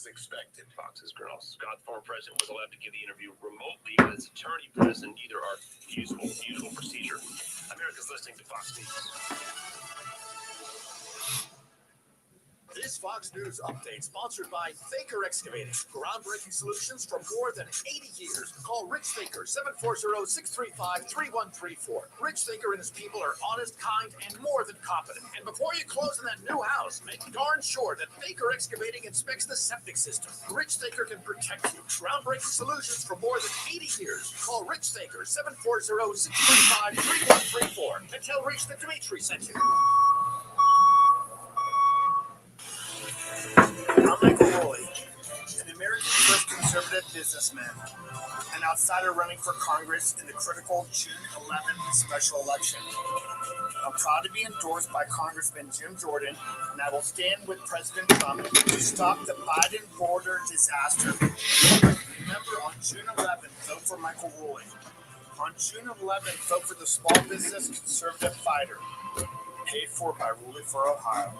expected. Fox's Colonel Scott, former president, was allowed to give the interview remotely, but his attorney present. Neither are usual procedure. America's listening to Fox News. This Fox News update sponsored by Thaker Excavating. Groundbreaking solutions for more than 80 years. Call Rich Thaker, 740-635-3134. Rich Thaker and his people are honest, kind, and more than competent. And before you close on that new house, make darn sure that Thaker Excavating inspects the septic system. Rich Thaker can protect you. Groundbreaking solutions for more than 80 years. Call Rich Thaker, 740-635-3134. And tell Rich that Dimitri sent you. I'm Michael Roy, an American first conservative businessman, an outsider running for Congress in the critical June 11th special election. I'm proud to be endorsed by Congressman Jim Jordan, and I will stand with President Trump to stop the Biden border disaster. Remember, on June 11th, vote for Michael Roy. On June 11th, vote for the Small Business Conservative Fighter, paid for by Ruling for Ohio.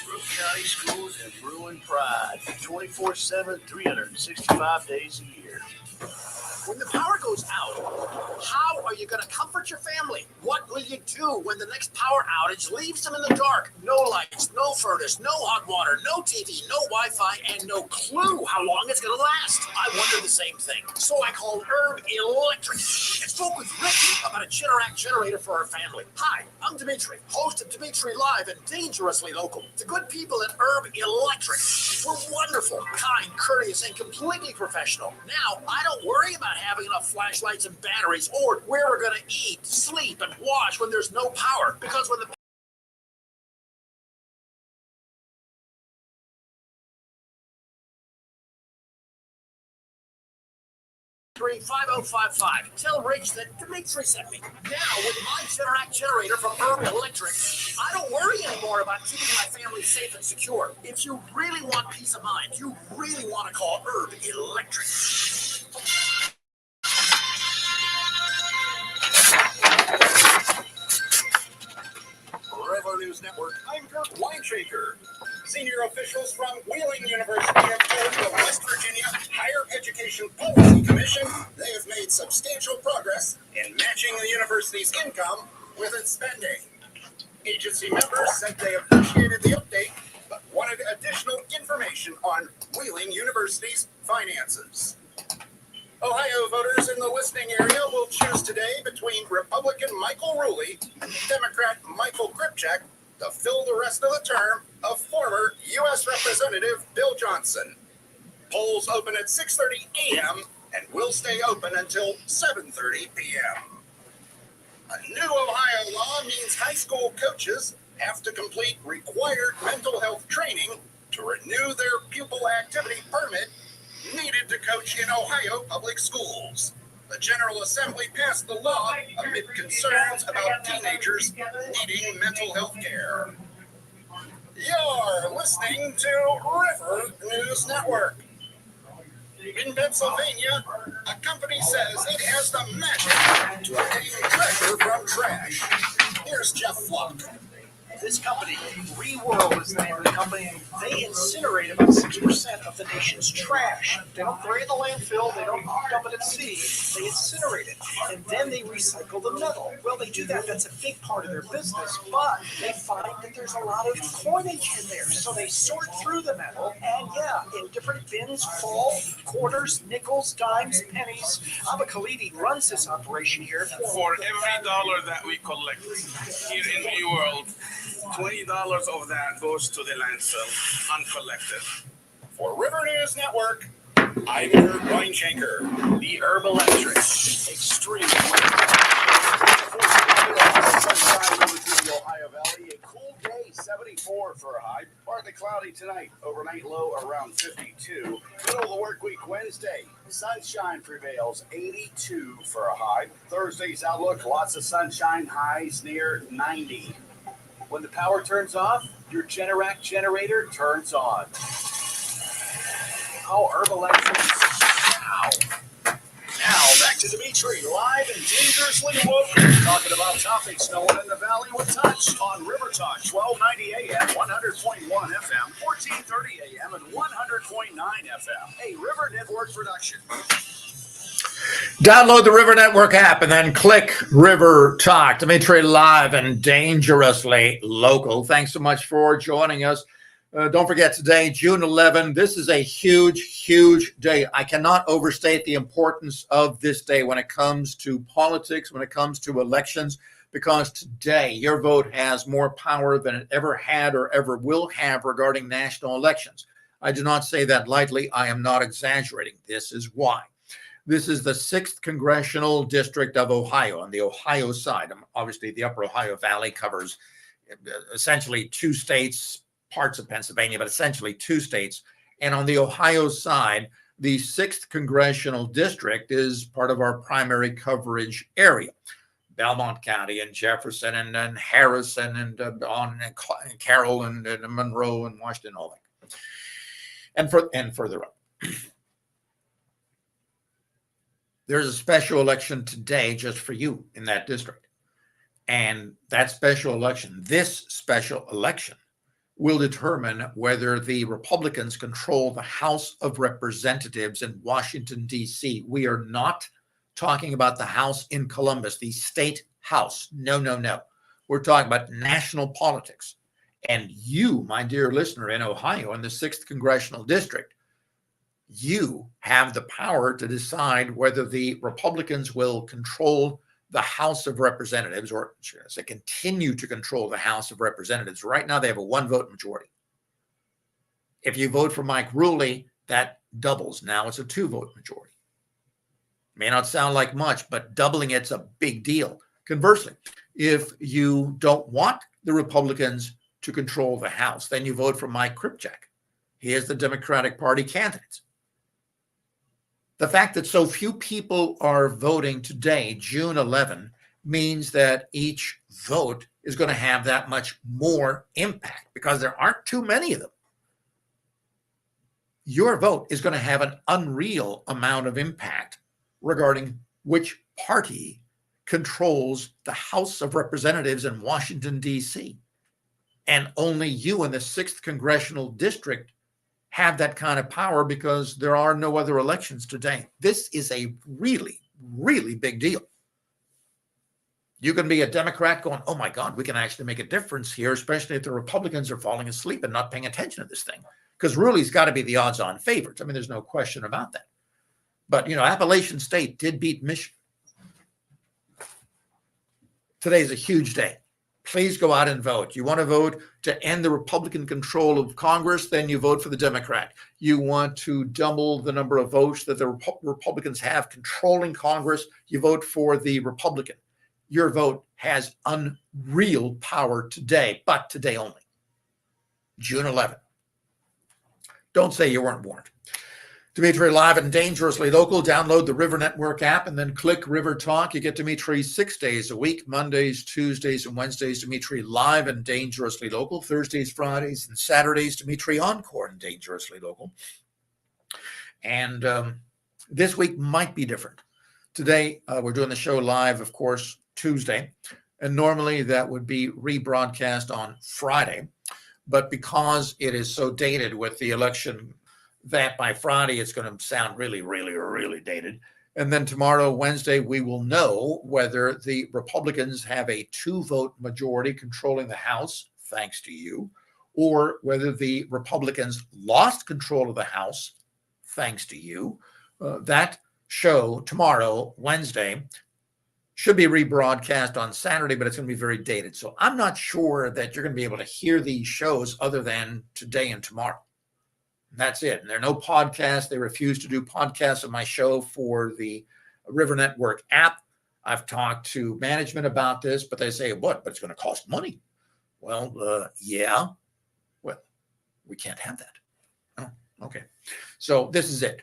Brooke County Schools have brewing pride 24/7, 365 days a year. When the power goes out, how are you going to comfort your family? What will you do when the next power outage leaves them in the dark? No lights, no furnace, no hot water, no TV, no Wi-Fi, and no clue how long it's going to last. I wonder the same thing. So I called Herb Electric and spoke with Rick about a Generac generator for our family. Hi, I'm Dimitri, host of Dimitri Live and Dangerously Local. The good people at Herb Electric were wonderful, kind, courteous, and completely professional. Now, I don't worry about having enough flashlights and batteries or where we're going to eat, sleep, and wash when there's no power. Because when the 5055. Tell Rich that Dimitri sent me. Now, with my Generac generator from Herb Electric, I don't worry anymore about keeping my family safe and secure. If you really want peace of mind, you really want to call Herb Electric. Revo News Network, I'm Kurt Weinshaker. Senior officials from Wheeling University have told the West Virginia Higher Education Policy Commission they have made substantial progress in matching the university's income with its spending. Agency members said they appreciated the update, but wanted additional information on Wheeling University's finances. Ohio voters in the listening area will choose today between Republican Michael Ruley and Democrat Michael Kripchak to fill the rest of the term of former U.S. Representative Bill Johnson. Polls open at 6:30 a.m. and will stay open until 7:30 p.m. A new Ohio law means high school coaches have to complete required mental health training to renew their pupil activity permit needed to coach in Ohio public schools. The General Assembly passed the law amid concerns about teenagers needing mental health care. You're listening to River News Network. In Pennsylvania, a company says it has the magic to obtain treasure from trash. Here's Jeff Flock. This company, ReWorld is the name of the company, they incinerate about 6% of the nation's trash. They don't throw it in the landfill, they don't dump it at sea, they incinerate it, and then they recycle the metal. Well, they do that, that's a big part of their business, but they find that there's a lot of coinage in there, so they sort through the metal, and in different bins fall quarters, nickels, dimes, pennies. Abba Khalidi runs this operation here. For every dollar that we collect here in ReWorld, $20 of that goes to the landfill, uncollected. For River News Network, I'm Kurt Weinshaker. The Herb Electric Extreme. Sunshine over through the Ohio Valley. A cool day, 74 for a high. Partly cloudy tonight. Overnight low around 52. Middle of the work week Wednesday. Sunshine prevails, 82 for a high. Thursday's outlook, lots of sunshine, highs near 90. When the power turns off, your Generac generator turns on. Oh, Herb Electric. Now back back to Dimitri, live and dangerously local, talking about topics no one in the valley would touch on River Talk, 1290 AM, 100.1 FM, 1430 AM, and 100.9 FM. A River Network production. Download the River Network app and then click River Talk. Dimitri, live and dangerously local. Thanks so much for joining us. Don't forget today, June 11. This is a huge, huge day. I cannot overstate the importance of this day when it comes to politics, when it comes to elections, because today your vote has more power than it ever had or ever will have regarding national elections. I do not say that lightly. I am not exaggerating. This is why. This is the 6th Congressional District of Ohio on the Ohio side. Obviously, the Upper Ohio Valley covers essentially 2 states, parts of Pennsylvania, but essentially 2 states. And on the Ohio side, the 6th Congressional District is part of our primary coverage area. Belmont County and Jefferson and Harrison and Carroll and Monroe and Washington, all that. And further up. There's a special election today just for you in that district. And that special election, this special election, will determine whether the Republicans control the House of Representatives in Washington, D.C. We are not talking about the House in Columbus, the state House. No, no, no. We're talking about national politics. And you, my dear listener in Ohio, in the 6th Congressional District, you have the power to decide whether the Republicans will control the House of Representatives, or should I say, continue to control the House of Representatives. Right now, they have a 1-vote majority. If you vote for Mike Ruley, that doubles. Now it's a 2-vote majority. May not sound like much, but doubling it's a big deal. Conversely, if you don't want the Republicans to control the House, then you vote for Mike Kripchak. He is the Democratic Party candidate. The fact that so few people are voting today, June 11, means that each vote is going to have that much more impact because there aren't too many of them. Your vote is going to have an unreal amount of impact regarding which party controls the House of Representatives in Washington, D.C. And only you in the 6th Congressional District have that kind of power because there are no other elections today. This is a really, really big deal. You can be a Democrat going, oh my God, we can actually make a difference here, especially if the Republicans are falling asleep and not paying attention to this thing. Because Ruley's got to be the odds-on favorite. I mean, there's no question about that. But, you know, Appalachian State did beat Michigan. Today's a huge day. Please go out and vote. You want to vote to end the Republican control of Congress, then you vote for the Democrat. You want to double the number of votes that the Republicans have controlling Congress, you vote for the Republican. Your vote has unreal power today, but today only. June 11th. Don't say you weren't warned. Dimitri, live and dangerously local. Download the River Network app and then click River Talk. You get Dimitri 6 days a week, Mondays, Tuesdays, and Wednesdays. Dimitri live and dangerously local. Thursdays, Fridays, and Saturdays. Dimitri Encore and dangerously local. And this week might be different. Today, we're doing the show live, of course, Tuesday. And normally that would be rebroadcast on Friday. But because it is so dated with the election, that by Friday it's going to sound really, really, really dated. And then tomorrow, Wednesday, we will know whether the Republicans have a 2-vote majority controlling the House, thanks to you, or whether the Republicans lost control of the House, thanks to you. That show tomorrow, Wednesday, should be rebroadcast on Saturday, but it's going to be very dated. So I'm not sure that you're going to be able to hear these shows other than today and tomorrow. That's it. And there are no podcasts. They refuse to do podcasts of my show for the River Network app. I've talked to management about this, but they say, what? But it's going to cost money. Well, yeah. Well, we can't have that. Oh, okay. So this is it.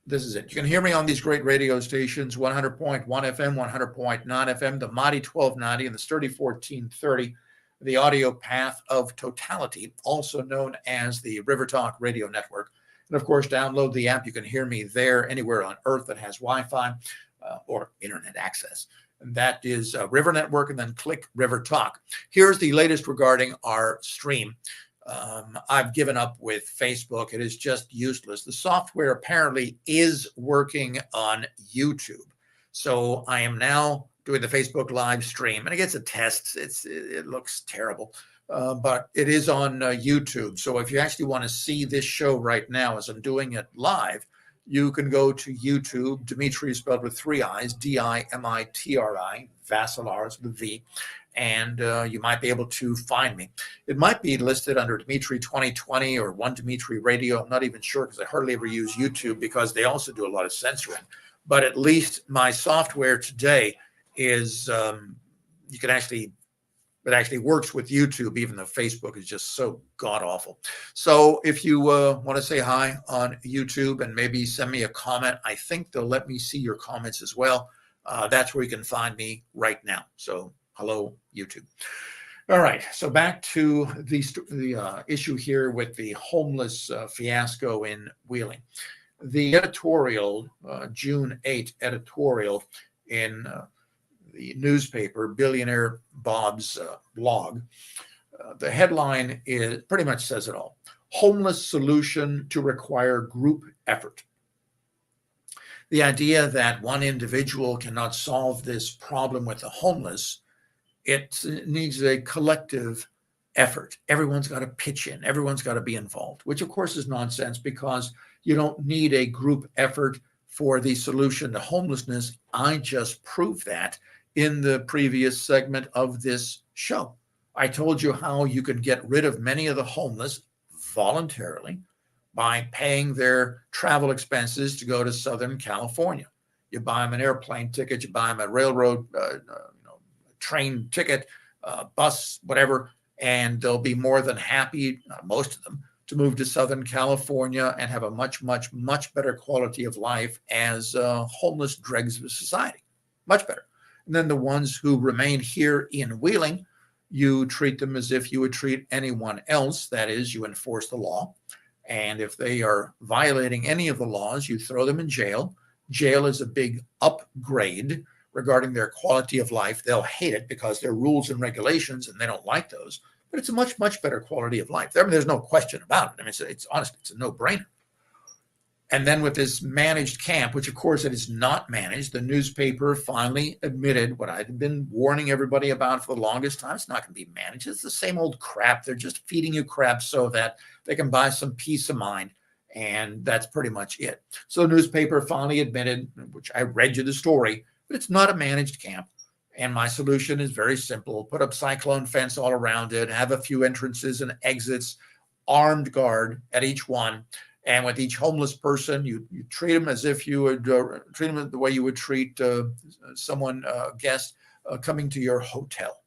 This is it. You can hear me on these great radio stations, 100.1 FM, 100.9 FM, the Mighty 1290 and the Sturdy 1430. The audio path of totality, also known as the River Talk Radio Network. And of course, download the app. You can hear me there anywhere on earth that has Wi-Fi. or internet access. And that is River Network, and then click River Talk. Here's the latest regarding our stream. I've given up with Facebook. It is just useless. The software apparently is working on YouTube. So I am now doing the Facebook live stream, and it gets a test. It looks terrible, but it is on YouTube. So if you actually want to see this show right now as I'm doing it live, you can go to YouTube. Dimitri is spelled with 3 I's, Dimitri, Vassilar with a V, and you might be able to find me. It might be listed under Dimitri 2020 or One Dimitri Radio. I'm not even sure because I hardly ever use YouTube because they also do a lot of censoring. But at least my software today is you can actually, it actually works with YouTube, even though Facebook is just so god awful. So if you want to say hi on YouTube and maybe send me a comment, I think they'll let me see your comments as well. That's where you can find me right now. So hello, YouTube. All right. So back to the issue here with the homeless fiasco in Wheeling. The editorial, June 8 editorial in the newspaper, Billionaire Bob's blog, the headline is pretty much says it all. Homeless solution to require group effort. The idea that one individual cannot solve this problem with the homeless, it needs a collective effort. Everyone's got to pitch in. Everyone's got to be involved, which of course is nonsense because you don't need a group effort for the solution to homelessness. I just proved that in the previous segment of this show. I told you how you could get rid of many of the homeless voluntarily by paying their travel expenses to go to Southern California. You buy them an airplane ticket, you buy them a railroad, train ticket, bus, whatever, and they'll be more than happy, most of them, to move to Southern California and have a much, much, much better quality of life as homeless dregs of society. Much better. And then the ones who remain here in Wheeling, you treat them as if you would treat anyone else. That is, you enforce the law. And if they are violating any of the laws, you throw them in jail. Jail is a big upgrade regarding their quality of life. They'll hate it because there are rules and regulations and they don't like those. But it's a much, much better quality of life. I mean, there's no question about it. I mean, it's honestly, it's a no-brainer. And then with this managed camp, which of course it is not managed, the newspaper finally admitted what I'd been warning everybody about for the longest time. It's not going to be managed. It's the same old crap. They're just feeding you crap so that they can buy some peace of mind. And that's pretty much it. So the newspaper finally admitted, which I read you the story, but it's not a managed camp. And my solution is very simple. Put up cyclone fence all around it, have a few entrances and exits, armed guard at each one. And with each homeless person, you treat them as if you would treat them the way you would treat someone, guest, coming to your hotel.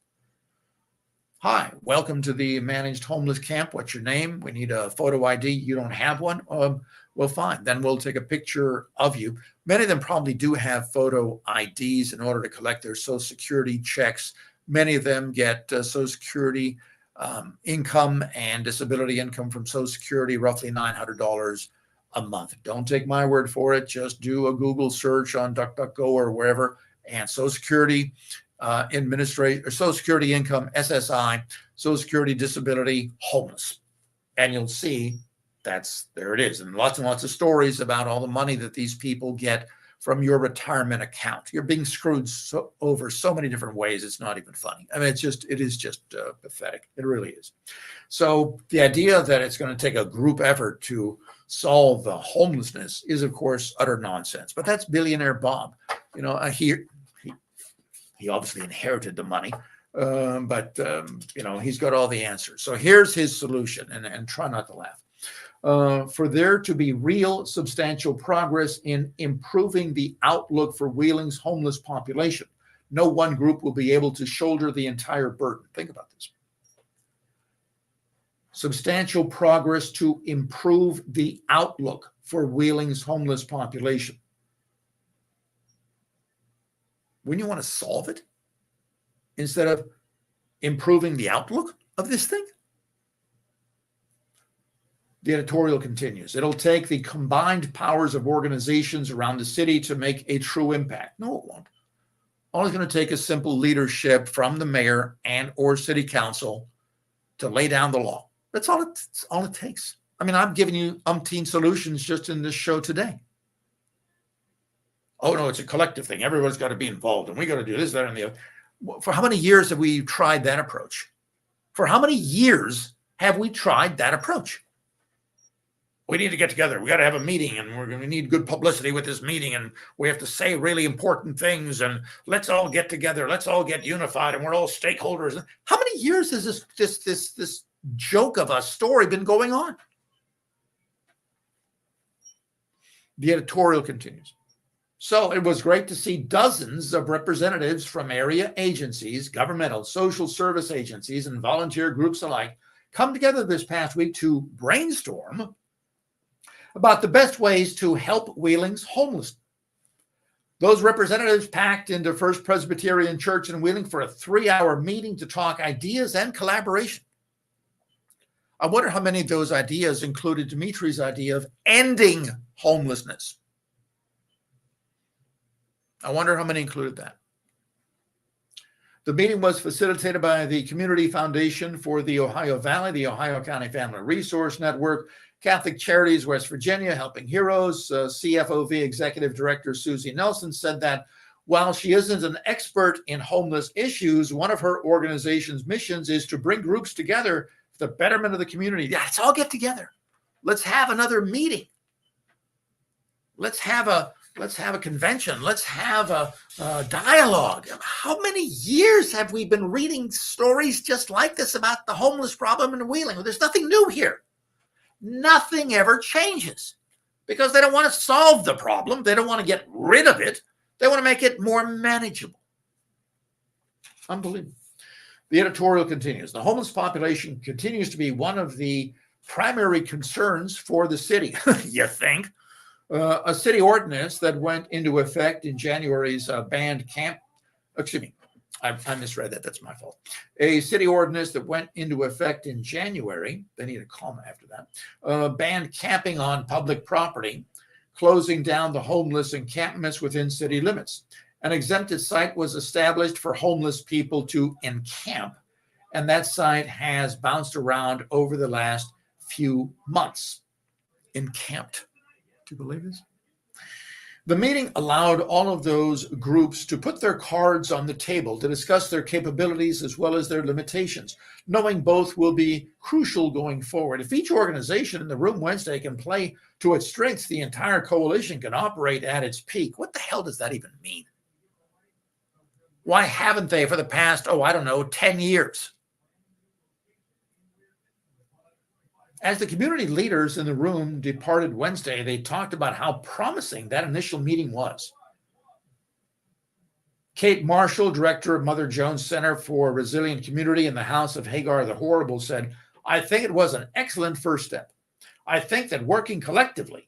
Hi, welcome to the managed homeless camp. What's your name? We need a photo ID. You don't have one? Well, fine. Then we'll take a picture of you. Many of them probably do have photo IDs in order to collect their Social Security checks. Many of them get Social Security income and disability income from Social Security, roughly $900 a month. Don't take my word for it. Just do a Google search on DuckDuckGo or wherever, and Social Security Social Security income, SSI, Social Security disability, homeless. And you'll see there it is. And lots of stories about all the money that these people get from your retirement account. You're being screwed over so many different ways. It's not even funny. I mean, it is just pathetic. It really is. So the idea that it's going to take a group effort to solve the homelessness is, of course, utter nonsense. But that's Billionaire Bob. You know, he obviously inherited the money, but he's got all the answers. So here's his solution, and try not to laugh. For there to be real substantial progress in improving the outlook for Wheeling's homeless population, no one group will be able to shoulder the entire burden. Think about this. Substantial progress to improve the outlook for Wheeling's homeless population. Wouldn't you want to solve it instead of improving the outlook of this thing? The editorial continues. It'll take the combined powers of organizations around the city to make a true impact. No, it won't. All it's going to take is simple leadership from the mayor and or city council to lay down the law. That's all it takes. I mean, I'm giving you umpteen solutions just in this show today. Oh, no, it's a collective thing. Everybody's got to be involved, and we got to do this, that, and the other. For how many years have we tried that approach? For how many years have we tried that approach? We need to get together. We got to have a meeting, and we're going to need good publicity with this meeting, and we have to say really important things, and let's all get together. Let's all get unified, and we're all stakeholders. How many years has this joke of a story been going on? The editorial continues. So it was great to see dozens of representatives from area agencies, governmental, social service agencies, and volunteer groups alike come together this past week to brainstorm about the best ways to help Wheeling's homeless. Those representatives packed into First Presbyterian Church in Wheeling for a 3-hour meeting to talk ideas and collaboration. I wonder how many of those ideas included Dimitri's idea of ending homelessness. I wonder how many included that. The meeting was facilitated by the Community Foundation for the Ohio Valley, the Ohio County Family Resource Network, Catholic Charities West Virginia, Helping Heroes. CFOV Executive Director Susie Nelson said that while she isn't an expert in homeless issues, one of her organization's missions is to bring groups together for the betterment of the community. Let's all get together. Let's have another meeting. Let's have a convention. Let's have a dialogue. How many years have we been reading stories just like this about the homeless problem in Wheeling? Well, there's nothing new here. Nothing ever changes because they don't want to solve the problem. They don't want to get rid of it. They want to make it more manageable. Unbelievable. The editorial continues. The homeless population continues to be one of the primary concerns for the city. You think? A city ordinance that went into effect in January's banned camp. Excuse me, I misread that. That's my fault. A city ordinance that went into effect in January. They need a comma after that. Banned camping on public property, closing down the homeless encampments within city limits. An exempted site was established for homeless people to encamp, and that site has bounced around over the last few months. Encamped. Do you believe this? The meeting allowed all of those groups to put their cards on the table to discuss their capabilities as well as their limitations, knowing both will be crucial going forward. If each organization in the room Wednesday can play to its strengths, the entire coalition can operate at its peak. What the hell does that even mean? Why haven't they for the past, 10 years? As the community leaders in the room departed Wednesday, they talked about how promising that initial meeting was. Kate Marshall, director of Mother Jones Center for Resilient Community in the House of Hagar the Horrible, said, "I think it was an excellent first step. I think that working collectively,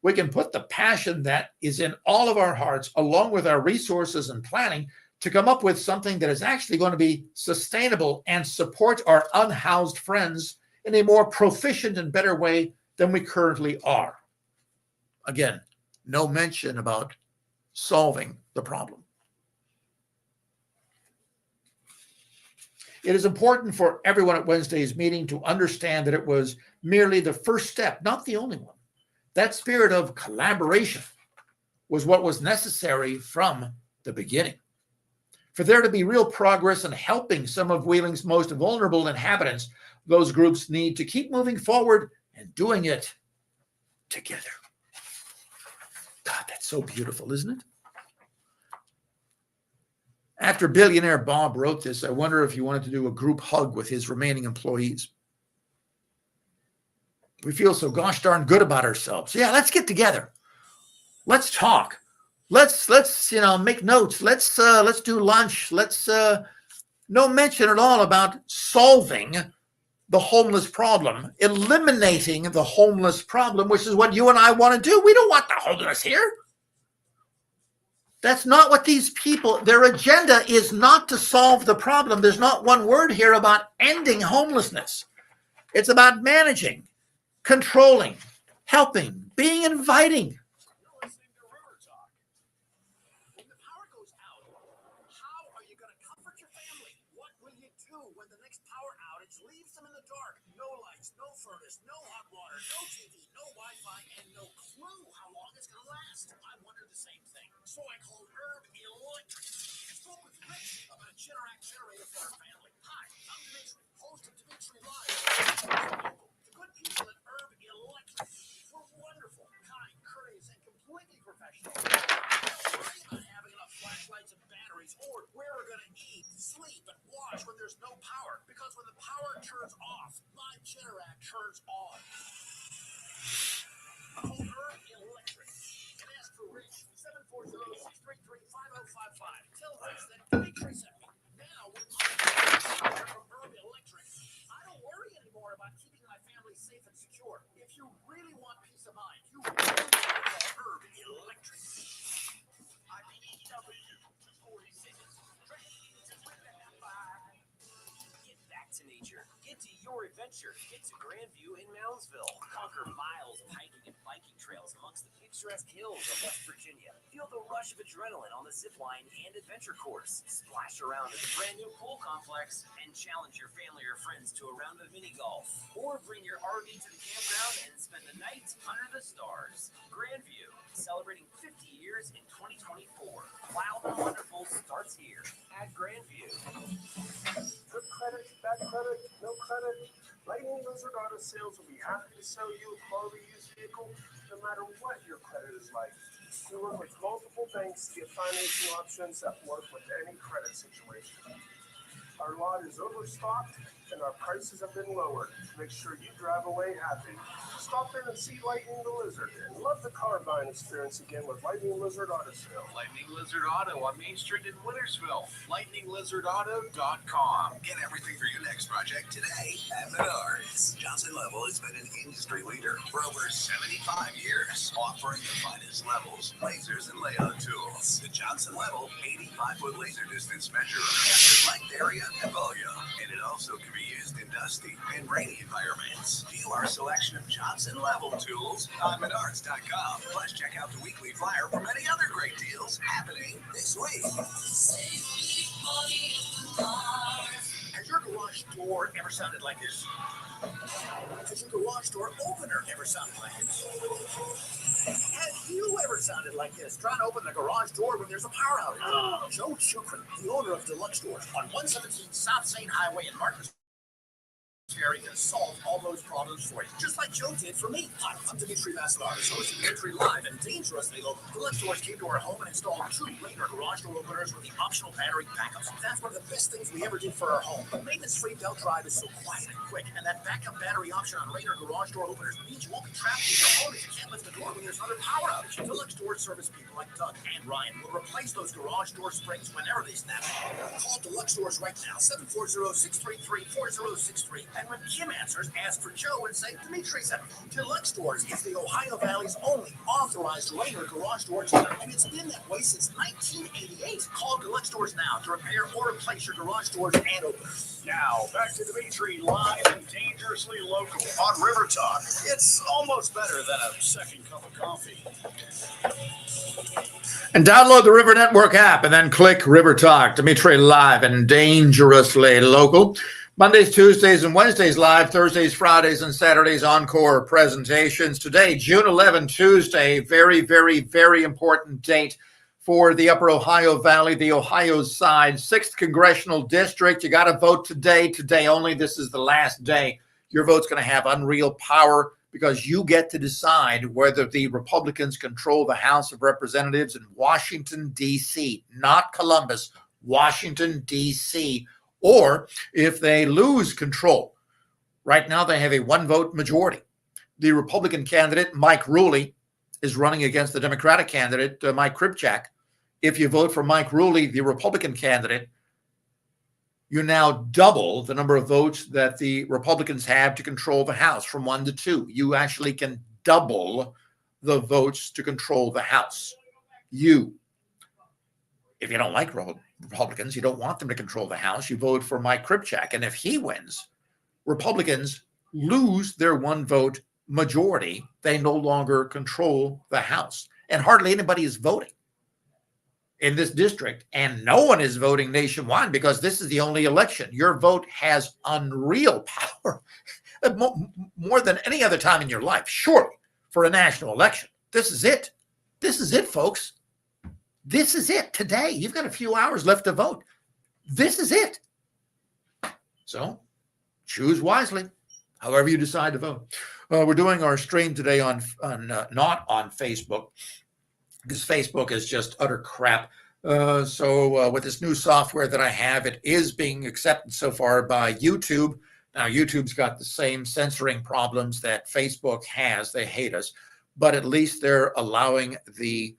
we can put the passion that is in all of our hearts, along with our resources and planning, to come up with something that is actually going to be sustainable and support our unhoused friends in a more proficient and better way than we currently are." Again, no mention about solving the problem. It is important for everyone at Wednesday's meeting to understand that it was merely the first step, not the only one. That spirit of collaboration was what was necessary from the beginning. For there to be real progress in helping some of Wheeling's most vulnerable inhabitants, those groups need to keep moving forward and doing it together. God, that's so beautiful, isn't it? After billionaire Bob wrote this, I wonder if he wanted to do a group hug with his remaining employees. We feel so gosh darn good about ourselves. Yeah, let's get together. Let's talk. Let's make notes. Let's do lunch. No mention at all about solving the homeless problem, eliminating the homeless problem, which is what you and I want to do. We don't want the homeless here. That's not what these people, their agenda is not to solve the problem. There's not one word here about ending homelessness. It's about managing. controlling, helping, being inviting. You're listening to River Talk. When the power goes out, how are you going to comfort your family? What will you do when the next power outage leaves them in the dark? No lights, no furnace, no hot water, no TV, no Wi-Fi, and no clue how long it's going to last. I wondered the same thing. So I called Herb Electric. I spoke with Rich about a Generac generator for our family. Hi, I'm Dimitri, host of Dimitri Live. The good people at Herb Electric were wonderful, kind, courteous, and completely professional. Don't worry about having enough flashlights and batteries or where we're going to eat, sleep, and wash when there's no power. Because when the power turns off, my Generac turns on. Call Herb Electric and ask for Rich. 740-633-5055. Tell Rich that Dimitri sent me. Now, with my power from Herb Electric, I don't worry anymore about keeping my family safe and secure. If you really want peace of mind, you really want to call Herb Electric. Get back to nature. Get to your adventure. Get to Grandview in Moundsville. Conquer miles of hiking and biking trails amongst the picturesque hills of West Virginia. Feel the rush of adrenaline on the zip line and adventure course. Splash around at the brand new pool complex and challenge your family or friends to a round of mini golf. Or bring your RV to the campground and spend the night under the stars. Grandview, celebrating 50 years in 2024. Wild and wonderful starts here at Grandview. Good credit, bad credit, no credit. Lightning Lizard Auto Sales will be happy to sell you a quality used vehicle no matter what your credit is like. We work with multiple banks to get financing options that work with any credit situation. Our lot is overstocked and our prices have been lowered to make sure you drive away happy. Stop in and see Lightning the Lizard and love the car buying experience again with Lightning Lizard Auto Sales. Lightning Lizard Auto on Main Street in Wintersville. LightningLizardAuto.com. Get everything for your next project today at Menards. Johnson Level has been an industry leader for over 75 years, offering the finest levels, lasers, and layout tools. The Johnson Level 85-foot laser distance measure captures length, area, and volume, and it also can be used in dusty and rainy environments. View our selection of Johnson Level tools on Menards.com. Plus, check out the weekly flyer for many other great deals happening this week. Has your garage door ever sounded like this? Has your garage door opener ever sounded like this? Have you ever sounded like this? Trying to open the garage door when there's a power outage. Joe Chukrin, the owner of Deluxe Doors on 117 South St. Highway in Marcus Ferry, can solve all those problems for you, just like Joe did for me. Hi, I'm Dimitri Vassilatos, host of Dimitri Live, and dangerously local. Deluxe Doors came to our home and installed 2 Rainier garage door openers with the optional battery backups. That's one of the best things we ever did for our home. The maintenance-free belt drive is so quiet and quick, and that backup battery option on Rainier garage door openers means you won't be trapped in your home if you can't lift the door when there's another power outage. Deluxe Doors service people like Doug and Ryan will replace those garage door springs whenever they snap. Call Deluxe Doors right now, 740-633-4063. And when Kim answers, ask for Joe and say, Dimitri said, Deluxe Doors is the Ohio Valley's only authorized Rainier garage door dealer, and it's been that way since 1988. Call Deluxe Doors now to repair or replace your garage doors and openers. Now, back to Dimitri, live and dangerously local on River Talk. It's almost better than a second cup of coffee. And download the River Network app and then click River Talk. Dimitri Live and dangerously local. Mondays, Tuesdays, and Wednesdays live. Thursdays, Fridays, and Saturdays encore presentations. Today, June 11, Tuesday, very, very, very important date for the Upper Ohio Valley, the Ohio side, 6th Congressional District. You got to vote today only. This is the last day. Your vote's going to have unreal power because you get to decide whether the Republicans control the House of Representatives in Washington, D.C., not Columbus, Washington, D.C., or if they lose control. Right now, they have a 1-vote majority. The Republican candidate, Mike Ruley, is running against the Democratic candidate, Mike Kripchak. If you vote for Mike Ruley, the Republican candidate, you now double the number of votes that the Republicans have to control the House from 1 to 2. You actually can double the votes to control the House. If you don't like Republicans, you don't want them to control the House, you vote for Mike Kripchak. And if he wins, Republicans lose their 1-vote majority, they no longer control the House. And hardly anybody is voting in this district. And no one is voting nationwide because this is the only election. Your vote has unreal power, more than any other time in your life, surely, for a national election. This is it. This is it, folks. This is it today. You've got a few hours left to vote. This is it. So choose wisely, however you decide to vote. We're doing our stream today on not on Facebook, because Facebook is just utter crap. So with this new software that I have, it is being accepted so far by YouTube. Now, YouTube's got the same censoring problems that Facebook has. They hate us, but at least they're allowing the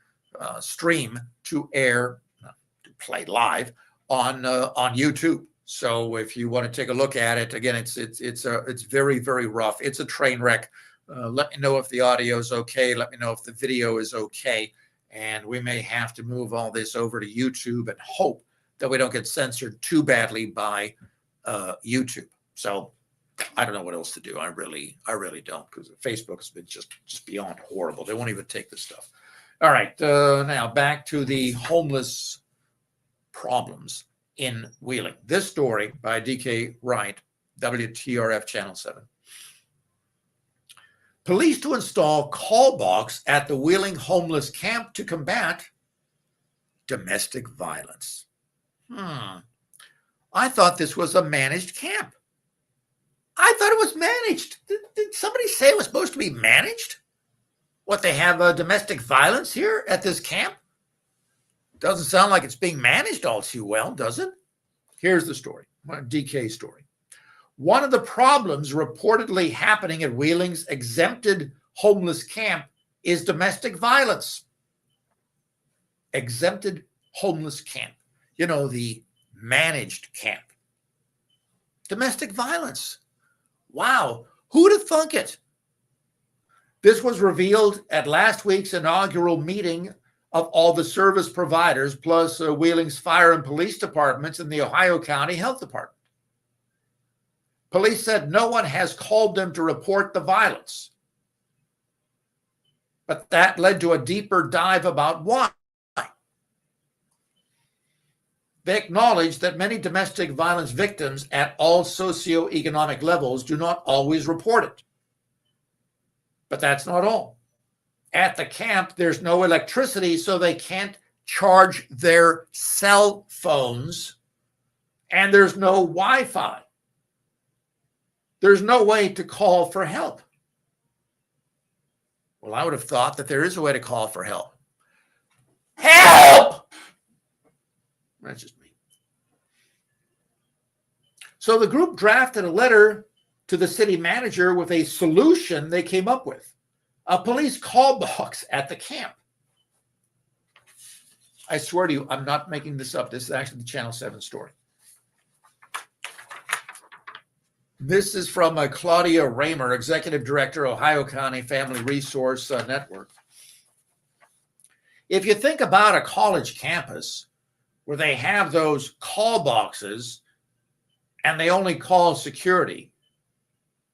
stream to air, to play live on YouTube. So if you want to take a look at it, again, it's very, very rough. It's a train wreck. Let me know if the audio is okay. Let me know if the video is okay. And we may have to move all this over to YouTube and hope that we don't get censored too badly by YouTube. So I don't know what else to do. I really don't, because Facebook has been just beyond horrible. They won't even take this stuff. All right, now back to the homeless problems in Wheeling. This story by DK Wright, WTRF Channel 7. Police to install call box at the Wheeling homeless camp to combat domestic violence. I thought this was a managed camp. I thought it was managed. Did somebody say it was supposed to be managed? What, they have domestic violence here at this camp? Doesn't sound like it's being managed all too well, does it? Here's the story, DK story. One of the problems reportedly happening at Wheeling's exempted homeless camp is domestic violence. Exempted homeless camp. You know, the managed camp. Domestic violence. Wow, who'd have thunk it? This was revealed at last week's inaugural meeting of all the service providers, plus Wheeling's fire and police departments and the Ohio County Health Department. Police said no one has called them to report the violence. But that led to a deeper dive about why. They acknowledged that many domestic violence victims at all socioeconomic levels do not always report it. But that's not all. At the camp, there's no electricity, so they can't charge their cell phones, and there's no Wi-Fi. There's no way to call for help. Well, I would have thought that there is a way to call for help. Help! That's just me. So the group drafted a letter to the city manager with a solution they came up with. A police call box at the camp. I swear to you, I'm not making this up. This is actually the Channel 7 story. This is from Claudia Raymer, Executive Director, Ohio County Family Resource Network. If you think about a college campus where they have those call boxes and they only call security,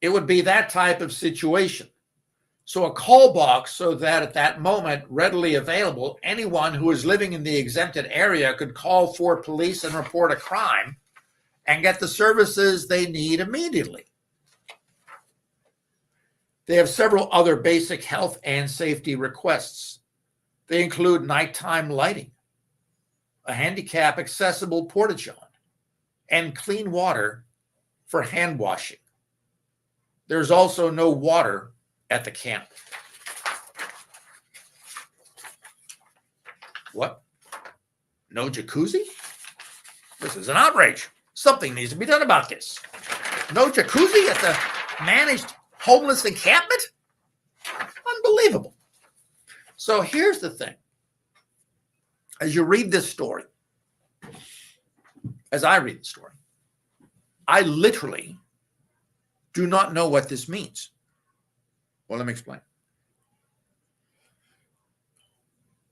it would be that type of situation. So a call box, so that at that moment, readily available, anyone who is living in the exempted area could call for police and report a crime and get the services they need immediately. They have several other basic health and safety requests. They include nighttime lighting, a handicap accessible porta-john, and clean water for hand washing. There's also no water at the camp. What? No jacuzzi? This is an outrage. Something needs to be done about this. No jacuzzi at the managed homeless encampment? Unbelievable. So here's the thing. As you read this story, as I read the story, I literally do not know what this means. Well, let me explain.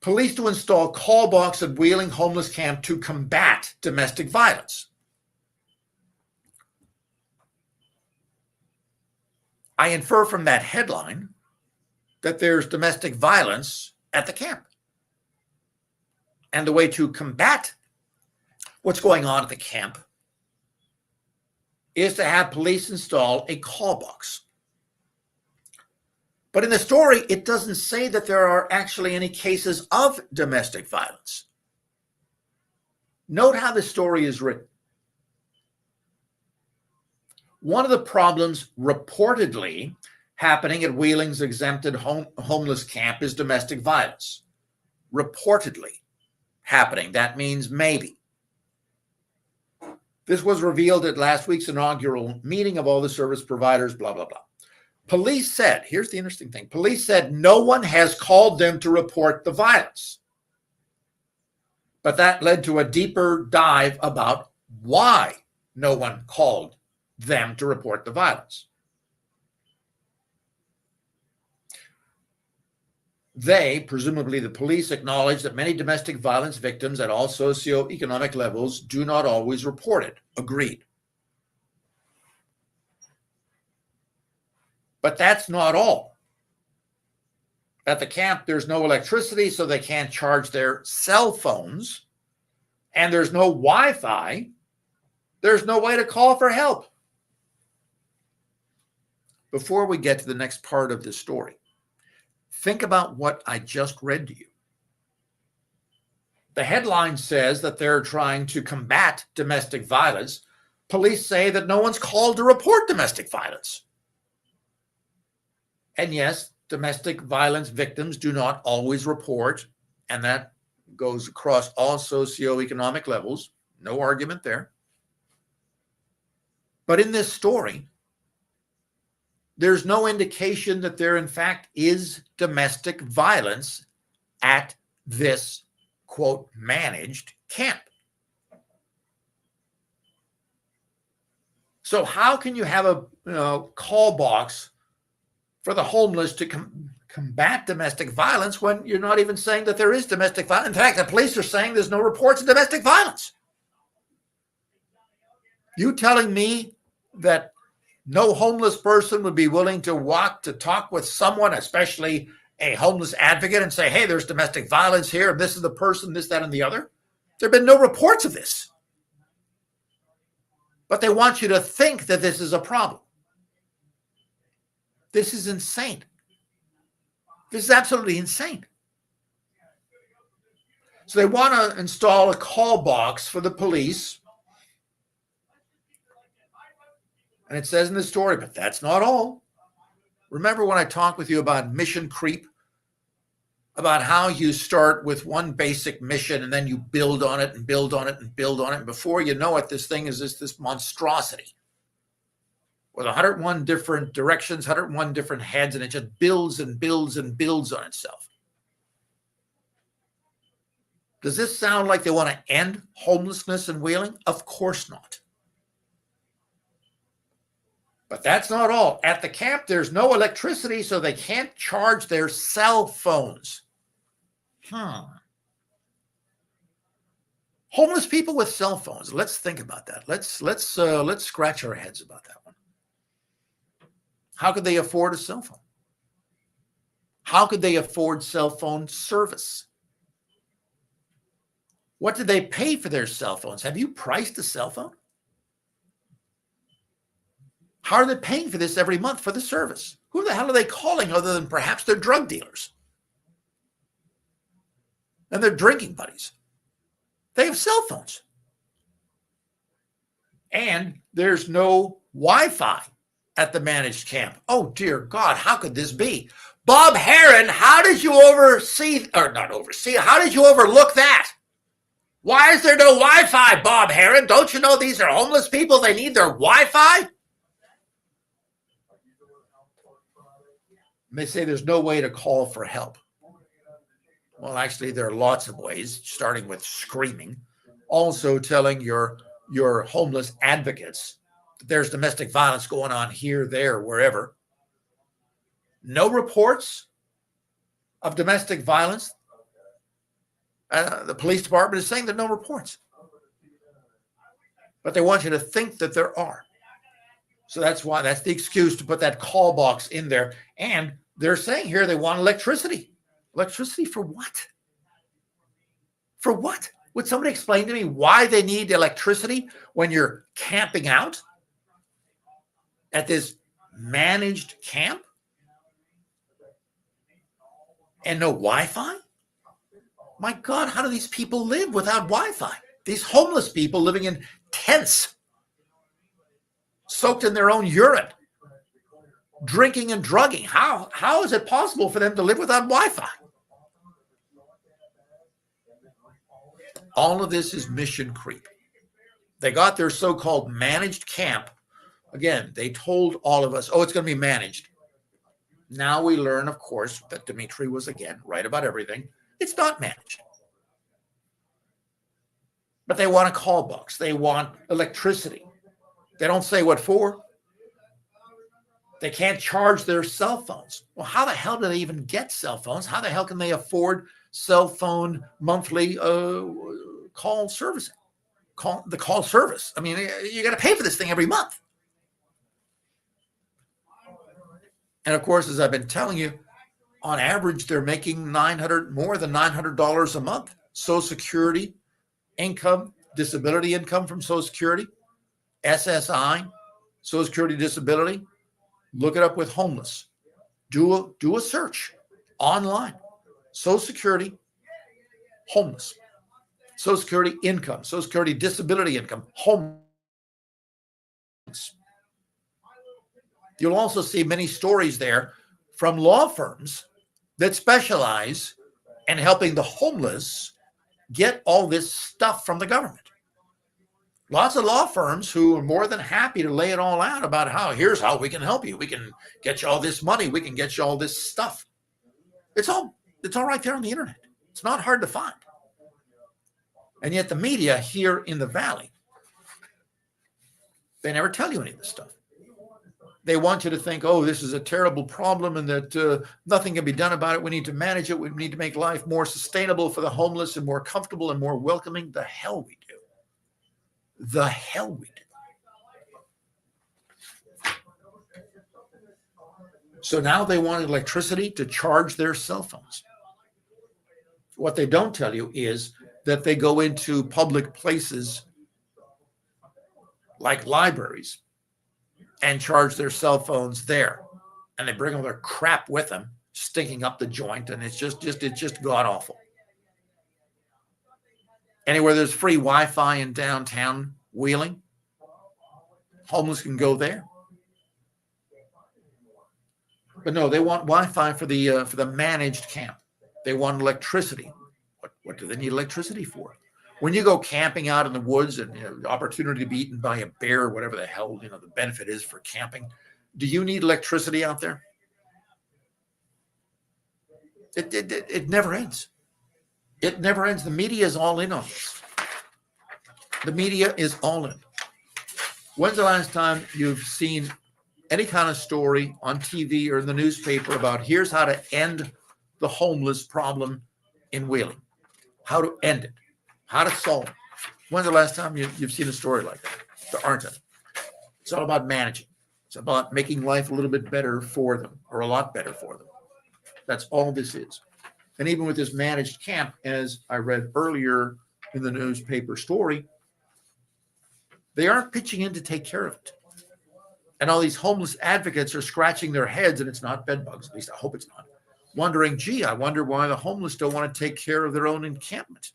Police to install call box at Wheeling homeless camp to combat domestic violence. I infer from that headline that there's domestic violence at the camp. And the way to combat what's going on at the camp is to have police install a call box. But in the story, it doesn't say that there are actually any cases of domestic violence. Note how the story is written. One of the problems reportedly happening at Wheeling's exempted homeless camp is domestic violence. Reportedly happening. That means maybe. This was revealed at last week's inaugural meeting of all the service providers, blah, blah, blah. Police said, here's the interesting thing. Police said no one has called them to report the violence. But that led to a deeper dive about why no one called them to report the violence. They, presumably the police, acknowledge that many domestic violence victims at all socioeconomic levels do not always report it. Agreed. But that's not all. At the camp, there's no electricity, so they can't charge their cell phones. And there's no Wi-Fi. There's no way to call for help. Before we get to the next part of this story, think about what I just read to you. The headline says that they're trying to combat domestic violence. Police say that no one's called to report domestic violence. And yes, domestic violence victims do not always report, and that goes across all socioeconomic levels. No argument there. But in this story, there's no indication that there, in fact, is domestic violence at this, quote, managed camp. So how can you have a call box for the homeless to combat domestic violence when you're not even saying that there is domestic violence? In fact, the police are saying there's no reports of domestic violence. You telling me that no homeless person would be willing to talk with someone, especially a homeless advocate, and say, hey, there's domestic violence here, and this is the person, this, that, and the other? There have been no reports of this. But they want you to think that this is a problem. This is insane. This is absolutely insane. So they want to install a call box for the police. And it says in the story, but that's not all. Remember when I talked with you about mission creep? About how you start with one basic mission and then you build on it and build on it and build on it. And before you know it, this thing is this monstrosity with 101 different directions, 101 different heads, and it just builds and builds and builds on itself. Does this sound like they want to end homelessness in Wheeling? Of course not. But that's not all. At the camp, there's no electricity, so they can't charge their cell phones. Homeless people with cell phones. Let's think about that. Let's scratch our heads about that one. How could they afford a cell phone? How could they afford cell phone service? What did they pay for their cell phones? Have you priced a cell phone? How are they paying for this every month for the service? Who the hell are they calling other than perhaps their drug dealers and their drinking buddies? They have cell phones. And there's no Wi-Fi at the managed camp. Oh, dear God, how could this be? Bob Heron, how did you how did you overlook that? Why is there no Wi-Fi, Bob Heron? Don't you know these are homeless people? They need their Wi-Fi? They say there's no way to call for help. Well, actually, there are lots of ways, starting with screaming. Also telling your homeless advocates that there's domestic violence going on here, there, wherever. No reports of domestic violence. The police department is saying there are no reports. But they want you to think that there are. So that's the excuse to put that call box in there. And they're saying here they want electricity. Electricity for what? For what? Would somebody explain to me why they need electricity when you're camping out at this managed camp and no Wi-Fi? My God, how do these people live without Wi-Fi? These homeless people living in tents, soaked in their own urine, drinking and drugging. How is it possible for them to live without Wi-Fi? All of this is mission creep. They got their so-called managed camp. Again, they told all of us, oh, it's going to be managed. Now we learn, of course, that Dimitri was, again, right about everything. It's not managed. But they want a call box. They want electricity. They don't say what for. They can't charge their cell phones. Well, how the hell do they even get cell phones? How the hell can they afford cell phone monthly call servicing? The call service. I mean, you got to pay for this thing every month. And of course, as I've been telling you, on average, they're making more than $900 a month. Social Security income, disability income from Social Security, SSI, Social Security disability. Look it up with homeless. Do a search online. Social Security, homeless. Social Security income, Social Security disability income, homeless. You'll also see many stories there from law firms that specialize in helping the homeless get all this stuff from the government. Lots of law firms who are more than happy to lay it all out about here's how we can help you. We can get you all this money. We can get you all this stuff. It's all right there on the internet. It's not hard to find. And yet the media here in the Valley, they never tell you any of this stuff. They want you to think, oh, this is a terrible problem and that nothing can be done about it. We need to manage it. We need to make life more sustainable for the homeless and more comfortable and more welcoming. The hell we do. The hell we do. So now they want electricity to charge their cell phones. What they don't tell you is that they go into public places like libraries and charge their cell phones there. And they bring all their crap with them, stinking up the joint, and it's just god awful. Anywhere there's free Wi-Fi in downtown Wheeling, homeless can go there. But no, they want Wi-Fi for the managed camp. They want electricity. What do they need electricity for? When you go camping out in the woods and the opportunity to be eaten by a bear or whatever the hell the benefit is for camping, do you need electricity out there? It never ends. It never ends. The media is all in on this. The media is all in. When's the last time you've seen any kind of story on TV or in the newspaper about here's how to end the homeless problem in Wheeling? How to end it? How to solve it? When's the last time you've seen a story like that? There aren't any. It's all about managing. It's about making life a little bit better for them, or a lot better for them. That's all this is. And even with this managed camp, as I read earlier in the newspaper story, they aren't pitching in to take care of it. And all these homeless advocates are scratching their heads, and it's not bed bugs, at least I hope it's not, wondering, gee, I wonder why the homeless don't want to take care of their own encampment.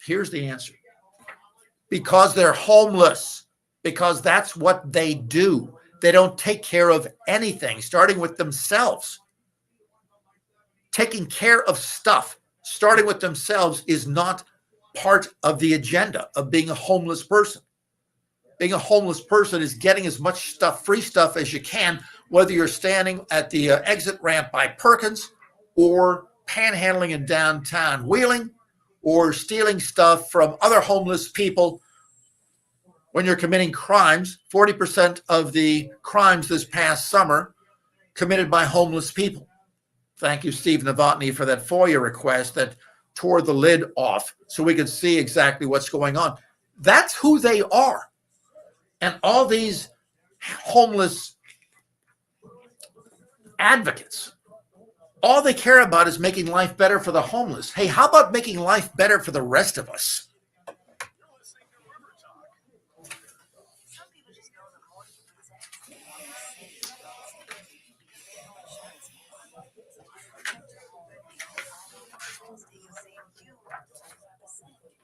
Here's the answer. Because they're homeless. Because that's what they do. They don't take care of anything, starting with themselves. Taking care of stuff, starting with themselves, is not part of the agenda of being a homeless person. Being a homeless person is getting as much stuff, free stuff as you can, whether you're standing at the exit ramp by Perkins or panhandling in downtown Wheeling, or stealing stuff from other homeless people when you're committing crimes. 40% of the crimes this past summer committed by homeless people. Thank you, Steve Novotny, for that FOIA request that tore the lid off so we could see exactly what's going on. That's who they are. And all these homeless advocates, all they care about is making life better for the homeless. Hey, how about making life better for the rest of us? Some people just know the more you present, the more you see.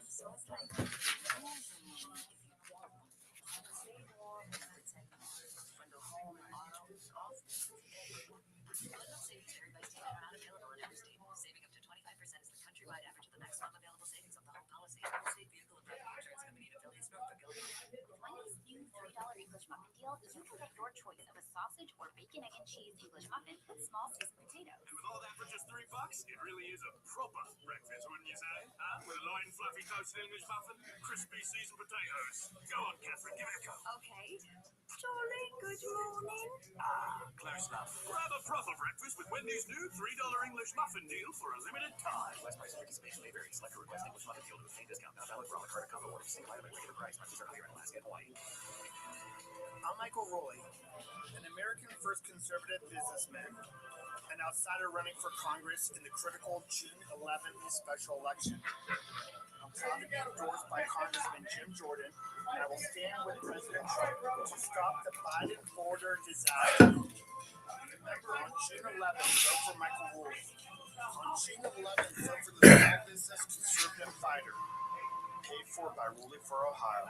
So it's like, saving up to 25% is the countrywide average of the maximum available savings of the home policy. State vehicle and private insurance company and affiliates Norfolk Gilligan. With my new $3 English muffin deal, you can get your choice of a sausage or bacon, egg, and cheese English muffin with small seasoned potatoes. And with all that for just $3, it really is a proper breakfast, wouldn't you say? With a light and fluffy toasted English muffin, crispy seasoned potatoes. Go on, Catherine, give it a go. Okay. Jolly good morning. Close enough. Grab a proper breakfast with Wendy's new $3 English muffin deal for a limited time. Less price and participation may vary. Select a request English muffin deal to a fee discount. Not valid for all the credit combo orders. Single item at regular price. Prices are higher in Alaska and Hawaii. I'm Michael Roy, an American First Conservative businessman, an outsider running for Congress in the critical June 11th special election. I'm proud to be endorsed by Congressman Jim Jordan, and I will stand with President Trump to stop the Biden border disaster. Remember, on June 11th, vote for Michael Roy. On June 11th, vote for the small business conservative fighter. Paid for by Ruling for Ohio.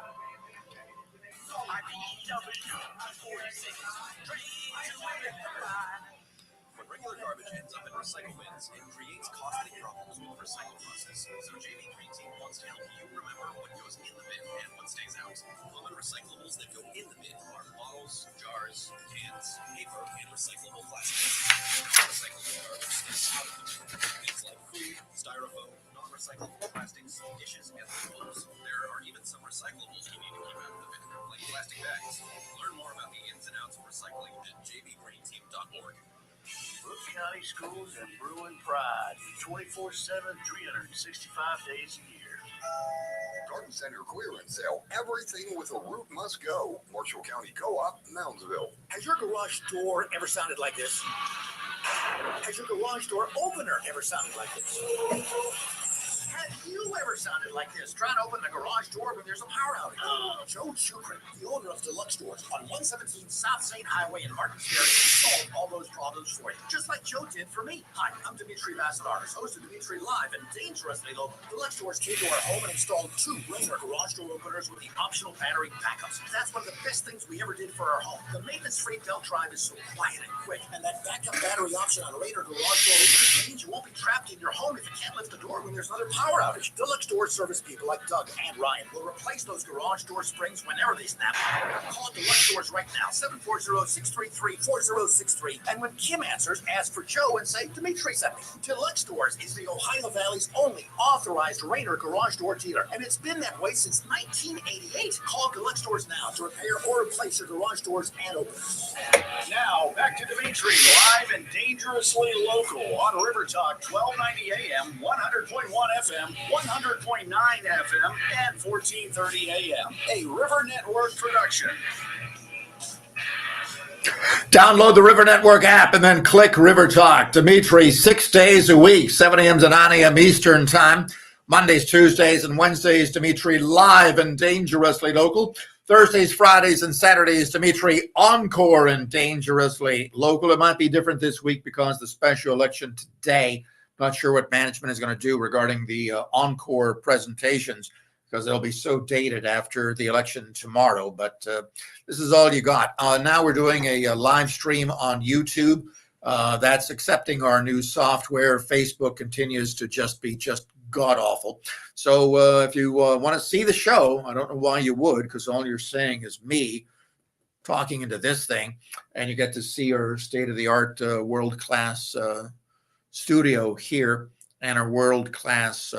When regular garbage ends up in recycle bins, it creates costly problems with the recycle process. So JB Green Team wants to help you remember what goes in the bin and what stays out. Common recyclables that go in the bin are bottles, jars, cans, paper, and recyclable plastics. Non-recyclable garbage stays out of the bin. Things like food, styrofoam, non-recyclable plastics, dishes, and labels. There are even some recyclables you need to keep out of the bin, like plastic bags. Learn more about the ins and outs of recycling at jbgreenteam.org. Brooks County Schools and Bruin Pride, 24/7, 365 days a year. Garden Center clearance sale. Everything with a root must go. Marshall County Co-op, Moundsville. Has your garage door ever sounded like this? Has your garage door opener ever sounded like this? Have you ever sounded like this? Trying to open the garage door when there's a power outage. Joe Chukrin, the owner of Deluxe Doors on 117 South St. Highway in Martinsville, solved all those problems for you, just like Joe did for me. Hi, I'm Dimitri Vassilaris, host of Dimitri Live, and dangerously local. Deluxe Doors came to our home and installed 2 Rainier garage door openers with the optional battery backups. That's one of the best things we ever did for our home. The maintenance-free belt drive is so quiet and quick, and that backup battery option on Rainier garage door openers means you won't be trapped in your home if you can't lift the door when there's another power outage. Deluxe Door service people like Doug and Ryan will replace those garage door springs whenever they snap. Call Deluxe Doors right now, 740-633-4063. And when Kim answers, ask for Joe and say, Dimitri sent me. Deluxe Doors is the Ohio Valley's only authorized Rainier garage door dealer, and it's been that way since 1988. Call Deluxe Doors now to repair or replace your garage doors and openers. Now, back to Dimitri, live and dangerously local on River Talk, 1290 AM, 100.1 FM, 100.9 FM, and 1430 AM. A River Network production. Download the River Network app and then click River Talk. Dimitri, 6 days a week, 7 a.m. to 9 a.m. Eastern Time. Mondays, Tuesdays, and Wednesdays, Dimitri live and dangerously local. Thursdays, Fridays, and Saturdays, Dimitri encore and dangerously local. It might be different this week because the special election today. Not sure what management is going to do regarding the encore presentations because they'll be so dated after the election tomorrow. But this is all you got. Now we're doing a live stream on YouTube. That's accepting our new software. Facebook continues to just be god-awful. So if you want to see the show, I don't know why you would, because all you're saying is me talking into this thing, and you get to see our state-of-the-art world-class studio here and our world-class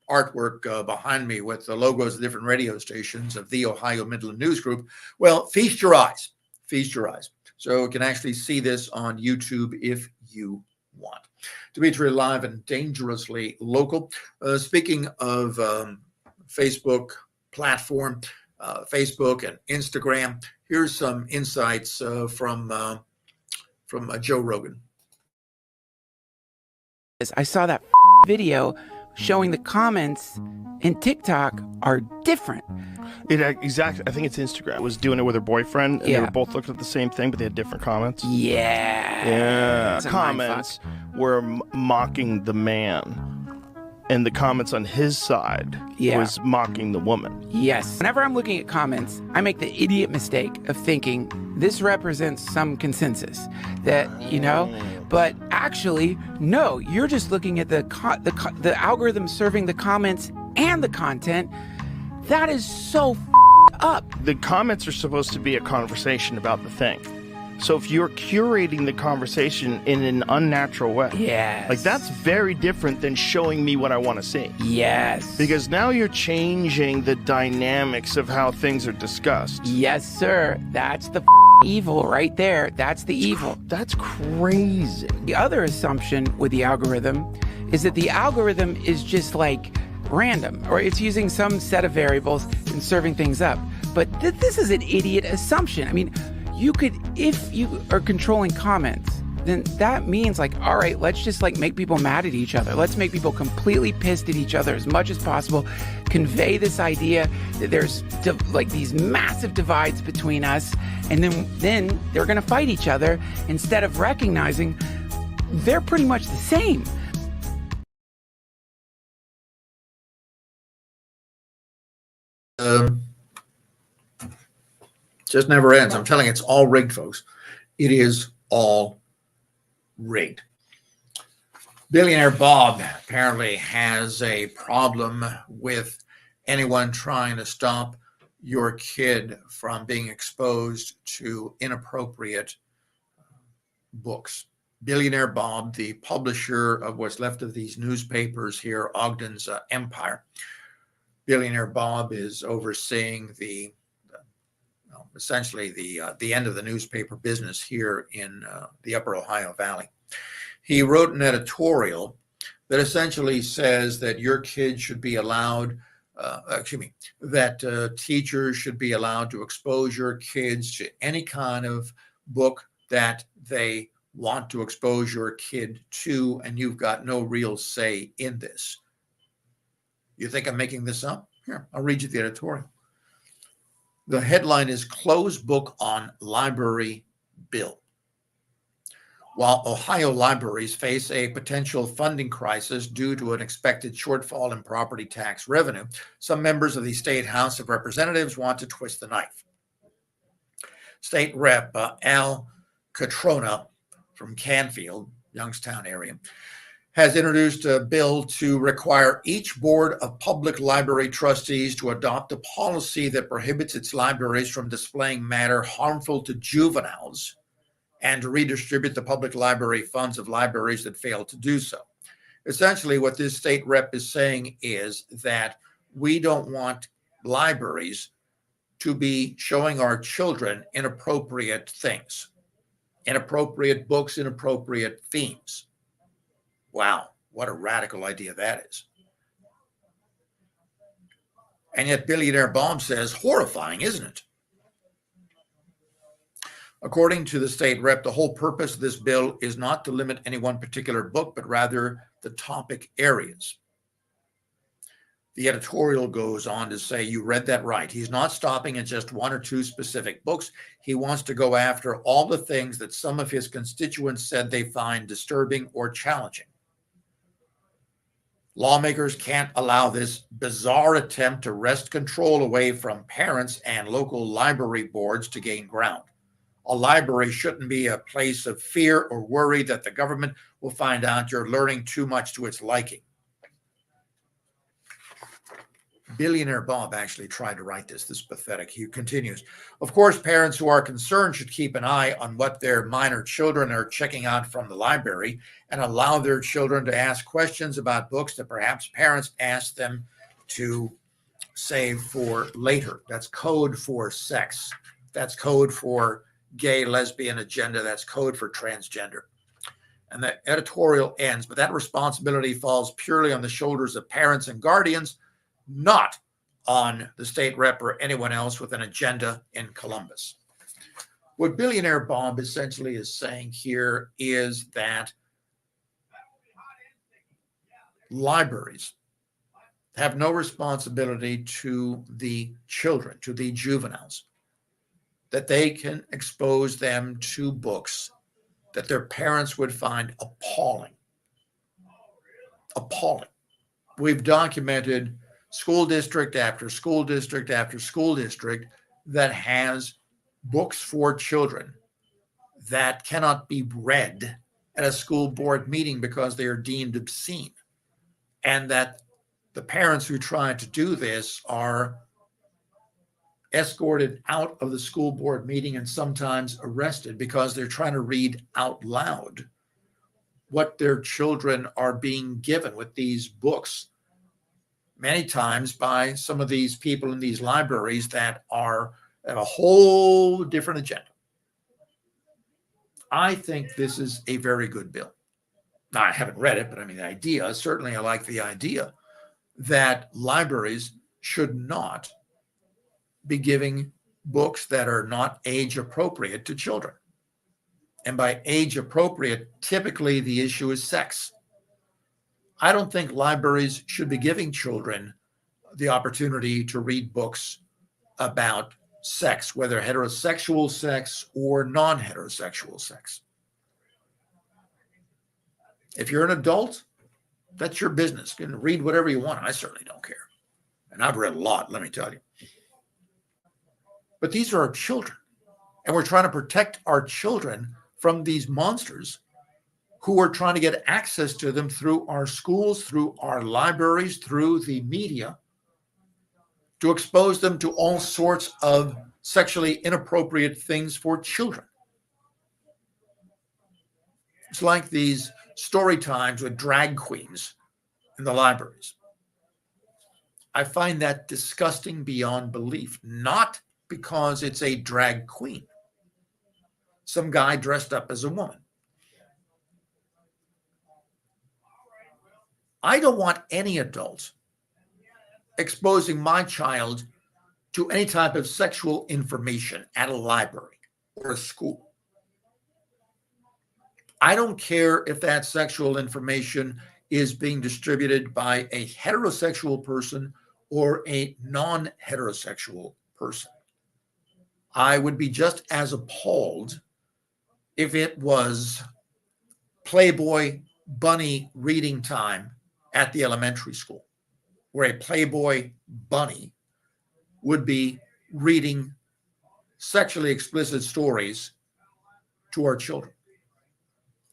artwork behind me with the logos of different radio stations of the Ohio Midland News Group. Well, feast your eyes. Feast your eyes. So you can actually see this on YouTube if you want. Dimitri live and dangerously local. Speaking of Facebook platform, Facebook and Instagram. Here's some insights from Joe Rogan. I saw that video showing the comments in TikTok are different. Exactly. I think it's Instagram. Was doing it with her boyfriend, and they were both looking at the same thing, but they had different comments. Yeah. Comments were mocking the man, and the comments on his side was mocking the woman. Yes. Whenever I'm looking at comments, I make the idiot mistake of thinking this represents some consensus that, you know, but actually, no, you're just looking at the algorithm serving the comments and the content. That is so up. The comments are supposed to be a conversation about the thing. So if you're curating the conversation in an unnatural way, like that's very different than showing me what I want to see. Yes. Because now you're changing the dynamics of how things are discussed. Yes, sir. That's the evil right there. That's the evil. That's crazy. The other assumption with the algorithm is that the algorithm is just like random, or it's using some set of variables and serving things up. But this is an idiot assumption. I mean, you could, if you are controlling comments, then that means like, all right, let's just like make people mad at each other. Let's make people completely pissed at each other as much as possible. Convey this idea that there's like these massive divides between us, and then they're going to fight each other instead of recognizing they're pretty much the same. Just never ends. I'm telling you, it's all rigged, folks. It is all rigged. Billionaire Bob apparently has a problem with anyone trying to stop your kid from being exposed to inappropriate books. Billionaire Bob, the publisher of what's left of these newspapers here, Ogden's Empire. Billionaire Bob is overseeing essentially the end of the newspaper business here in the Upper Ohio Valley. He wrote an editorial that essentially says that your kid should be allowed, that teachers should be allowed to expose your kids to any kind of book that they want to expose your kid to, and you've got no real say in this. You think I'm making this up? Here, I'll read you the editorial. The headline is Closed Book on Library Bill. While Ohio libraries face a potential funding crisis due to an expected shortfall in property tax revenue, some members of the State House of Representatives want to twist the knife. State Rep Al Catrona from Canfield, Youngstown area, has introduced a bill to require each board of public library trustees to adopt a policy that prohibits its libraries from displaying matter harmful to juveniles and to redistribute the public library funds of libraries that fail to do so. Essentially, what this state rep is saying is that we don't want libraries to be showing our children inappropriate things, inappropriate books, inappropriate themes. Wow, what a radical idea that is. And yet Billionaire Bob says, horrifying, isn't it? According to the state rep, the whole purpose of this bill is not to limit any one particular book, but rather the topic areas. The editorial goes on to say, you read that right. He's not stopping at just one or two specific books. He wants to go after all the things that some of his constituents said they find disturbing or challenging. Lawmakers can't allow this bizarre attempt to wrest control away from parents and local library boards to gain ground. A library shouldn't be a place of fear or worry that the government will find out you're learning too much to its liking. Billionaire Bob actually tried to write this. This is pathetic. He continues, of course, parents who are concerned should keep an eye on what their minor children are checking out from the library and allow their children to ask questions about books that perhaps parents ask them to save for later. That's code for sex. That's code for gay, lesbian agenda. That's code for transgender. And the editorial ends, but that responsibility falls purely on the shoulders of parents and guardians, not on the state rep or anyone else with an agenda in Columbus. What Billionaire Bob essentially is saying here is that libraries have no responsibility to the children, to the juveniles, that they can expose them to books that their parents would find appalling. Appalling. We've documented school district after school district after school district that has books for children that cannot be read at a school board meeting because they are deemed obscene, and that the parents who try to do this are escorted out of the school board meeting and sometimes arrested because they're trying to read out loud what their children are being given with these books, many times by some of these people in these libraries that have a whole different agenda. I think this is a very good bill. Now, I haven't read it, but I mean, the idea, certainly I like the idea that libraries should not be giving books that are not age appropriate to children. And by age appropriate, typically the issue is sex. I don't think libraries should be giving children the opportunity to read books about sex, whether heterosexual sex or non-heterosexual sex. If you're an adult, that's your business. You can read whatever you want. I certainly don't care. And I've read a lot, let me tell you. But these are our children. And we're trying to protect our children from these monsters who are trying to get access to them through our schools, through our libraries, through the media, to expose them to all sorts of sexually inappropriate things for children. It's like these story times with drag queens in the libraries. I find that disgusting beyond belief, not because it's a drag queen, some guy dressed up as a woman. I don't want any adult exposing my child to any type of sexual information at a library or a school. I don't care if that sexual information is being distributed by a heterosexual person or a non-heterosexual person. I would be just as appalled if it was Playboy bunny reading time at the elementary school, where a Playboy bunny would be reading sexually explicit stories to our children.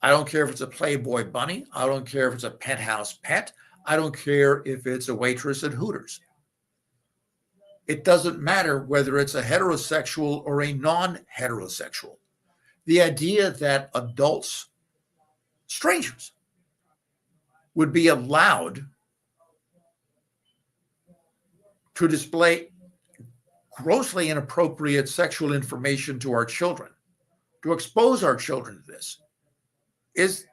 I don't care if it's a Playboy bunny. I don't care if it's a penthouse pet. I don't care if it's a waitress at Hooters. It doesn't matter whether it's a heterosexual or a non-heterosexual. The idea that adults, strangers, would be allowed to display grossly inappropriate sexual information to our children, to expose our children to this, is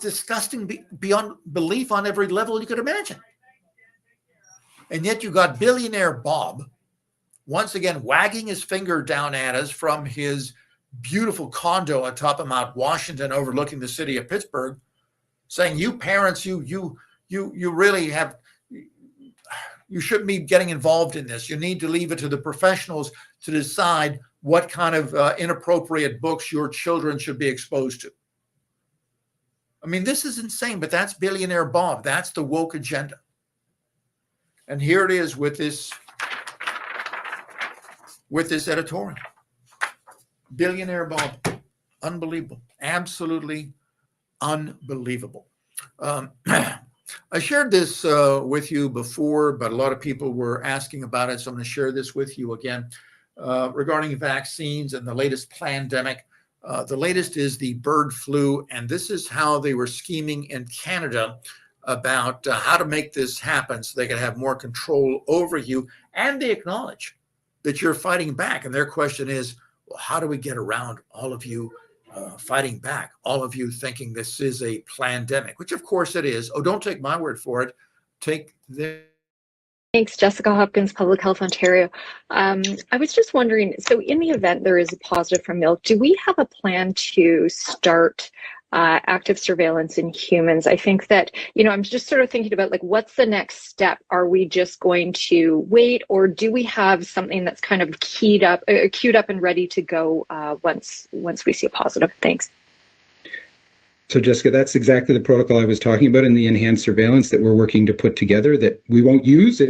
disgusting beyond belief on every level you could imagine. And yet you got Billionaire Bob once again wagging his finger down at us from his beautiful condo atop of Mount Washington overlooking the city of Pittsburgh, saying, you parents, you really have, you shouldn't be getting involved in this. You need to leave it to the professionals to decide what kind of inappropriate books your children should be exposed to. I mean, this is insane, but that's Billionaire Bob. That's the woke agenda. And here it is with this editorial. Billionaire Bob. Unbelievable. Absolutely unbelievable. I shared this with you before, but a lot of people were asking about it, so I'm going to share this with you again regarding vaccines and the latest pandemic. The latest is the bird flu, and this is how they were scheming in Canada about how to make this happen so they can have more control over you, and they acknowledge that you're fighting back. And their question is, well, how do we get around all of you fighting back, all of you thinking this is a pandemic, which of course it is. Oh, don't take my word for it. Take their Thanks, Jessica Hopkins, Public Health Ontario. I was just wondering, so in the event there is a positive from milk, do we have a plan to start active surveillance in humans? I think that, I'm just sort of thinking about like, what's the next step? Are we just going to wait, or do we have something that's kind of queued up and ready to go once we see a positive? Thanks. So Jessica, that's exactly the protocol I was talking about in the enhanced surveillance that we're working to put together that we won't use.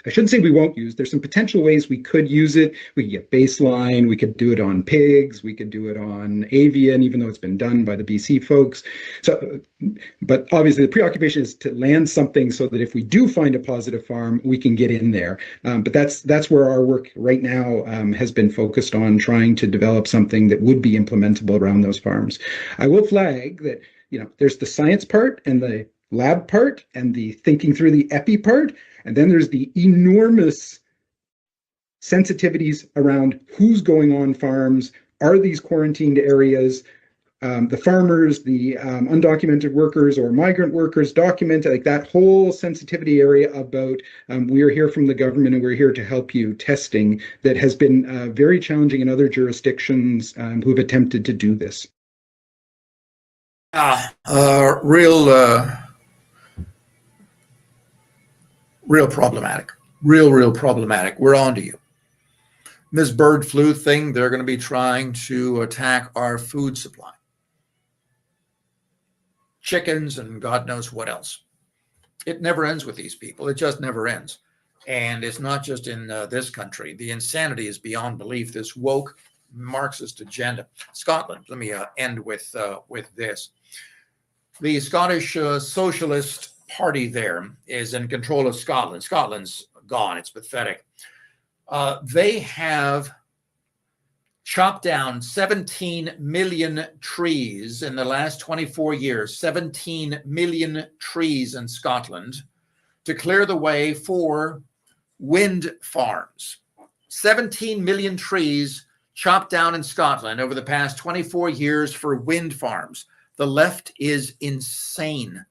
I shouldn't say we won't use. There's some potential ways we could use it. We could get baseline. We could do it on pigs. We could do it on avian, even though it's been done by the BC folks. So, but obviously the preoccupation is to land something so that if we do find a positive farm, we can get in there. But that's where our work right now has been focused on, trying to develop something that would be implementable around those farms. I will flag that, there's the science part and the lab part and the thinking through the epi part. And then there's the enormous sensitivities around who's going on farms. Are these quarantined areas? The farmers, the undocumented workers or migrant workers documented, like that whole sensitivity area about we are here from the government and we're here to help you testing that has been very challenging in other jurisdictions who have attempted to do this. Real problematic. Real problematic. We're on to you. This bird flu thing, they're going to be trying to attack our food supply. Chickens and God knows what else. It never ends with these people. It just never ends. And it's not just in this country. The insanity is beyond belief. This woke Marxist agenda. Scotland, let me end with this. The Scottish Socialist Party there is in control of Scotland. Scotland's gone. It's pathetic. They have chopped down 17 million trees in the last 24 years, 17 million trees in Scotland to clear the way for wind farms. 17 million trees chopped down in Scotland over the past 24 years for wind farms. The left is insane.